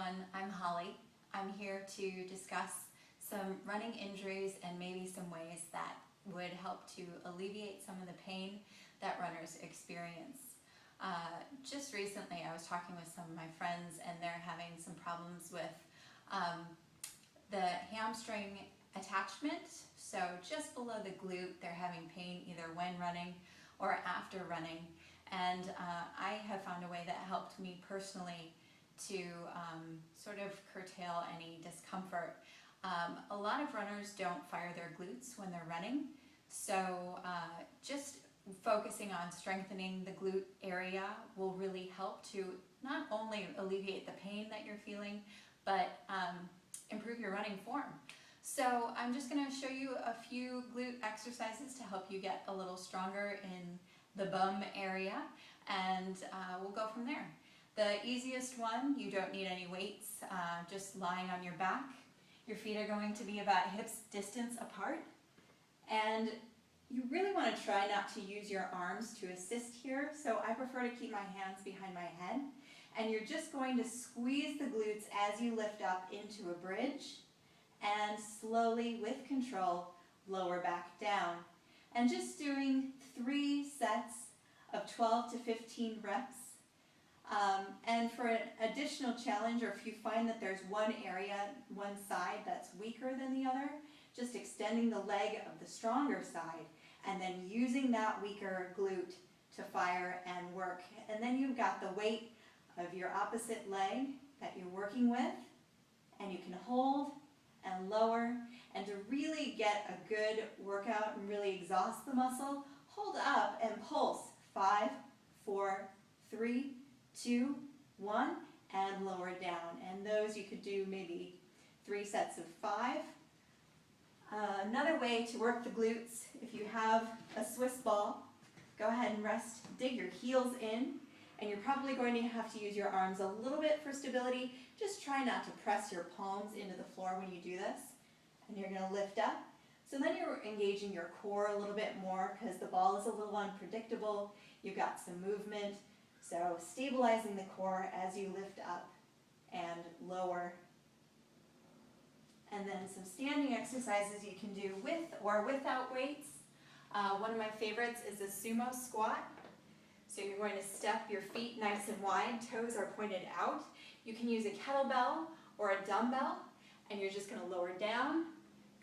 everyone, I'm Holly. I'm here to discuss some running injuries and maybe some ways that would help to alleviate some of the pain that runners experience. Just recently I was talking with some of my friends and they're having some problems with the hamstring attachment. So just below the glute they're having pain either when running or after running. And I have found a way that helped me personally to sort of curtail any discomfort. A lot of runners don't fire their glutes when they're running, so just focusing on strengthening the glute area will really help to not only alleviate the pain that you're feeling, but improve your running form. So I'm just going to show you a few glute exercises to help you get a little stronger in the bum area, and we'll go from there. The easiest one, you don't need any weights, just lying on your back. Your feet are going to be about hips distance apart, and you really want to try not to use your arms to assist here, so I prefer to keep my hands behind my head, and you're just going to squeeze the glutes as you lift up into a bridge, and slowly, with control, lower back down. And just doing 3 sets of 12 to 15 reps. And for an additional challenge, or if you find that there's one area, one side that's weaker than the other, just extending the leg of the stronger side and then using that weaker glute to fire and work. And then you've got the weight of your opposite leg that you're working with, and you can hold and lower. And to really get a good workout and really exhaust the muscle, hold up and pulse. 5, 4, 3, 2, 1, and lower down. And those you could do maybe 3 sets of 5. Another way to work the glutes, if you have a Swiss ball, go ahead and dig your heels in, and you're probably going to have to use your arms a little bit for stability. Just try not to press your palms into the floor when you do this. And you're going to lift up. So then you're engaging your core a little bit more because the ball is a little unpredictable. You've got some movement. So stabilizing the core as you lift up and lower. And then some standing exercises you can do with or without weights. One of my favorites is a sumo squat. So you're going to step your feet nice and wide, toes are pointed out. You can use a kettlebell or a dumbbell, and you're just going to lower down,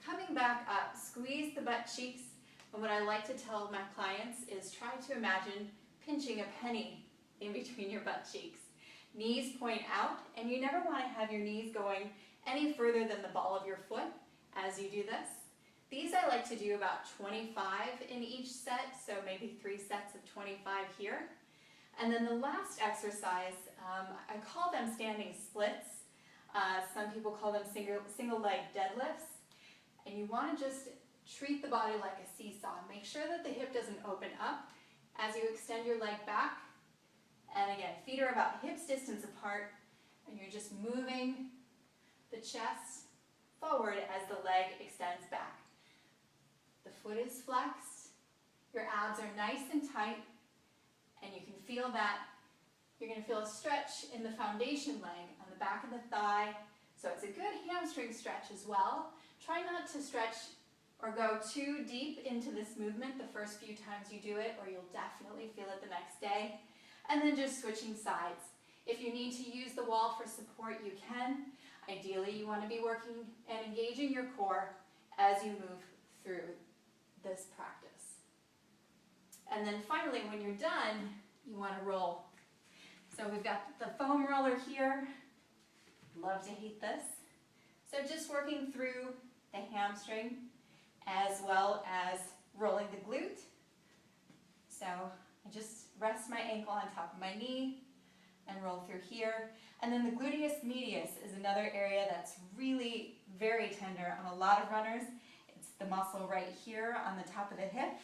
coming back up, squeeze the butt cheeks. And what I like to tell my clients is try to imagine pinching a penny in between your butt cheeks. Knees point out, and you never want to have your knees going any further than the ball of your foot as you do this. These I like to do about 25 in each set, so maybe 3 sets of 25 here. And then the last exercise, I call them standing splits. Some people call them single leg deadlifts. And you want to just treat the body like a seesaw. Make sure that the hip doesn't open up as you extend your leg back. And again, feet are about hips distance apart, and you're just moving the chest forward as the leg extends back. The foot is flexed, your abs are nice and tight, and you can feel that. You're going to feel a stretch in the foundation leg on the back of the thigh. So it's a good hamstring stretch as well. Try not to stretch or go too deep into this movement the first few times you do it, or you'll definitely feel it the next day. And then just switching sides. If you need to use the wall for support, you can. Ideally, you want to be working and engaging your core as you move through this practice. And then finally, when you're done, you want to roll. So we've got the foam roller here. Love to hate this. So just working through the hamstring as well as rolling the glute. So I just rest my ankle on top of my knee and roll through here. And then the gluteus medius is another area that's really very tender on a lot of runners. It's the muscle right here on the top of the hip.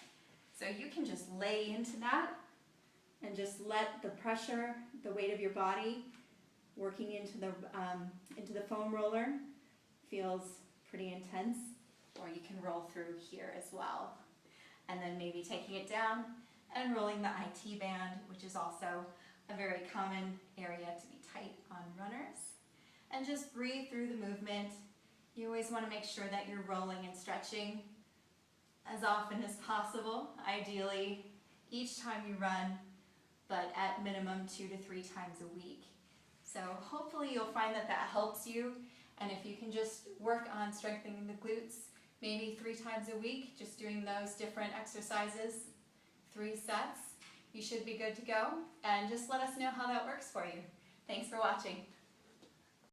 So you can just lay into that and just let the pressure, the weight of your body working into the foam roller feels pretty intense, or you can roll through here as well. And then maybe taking it down and rolling the IT band, which is also a very common area to be tight on runners. and just breathe through the movement. You always want to make sure that you're rolling and stretching as often as possible, ideally each time you run, but at minimum 2 to 3 times a week. So hopefully you'll find that that helps you, and if you can just work on strengthening the glutes, maybe 3 times a week, just doing those different exercises, 3 sets, you should be good to go, and just let us know how that works for you. Thanks for watching.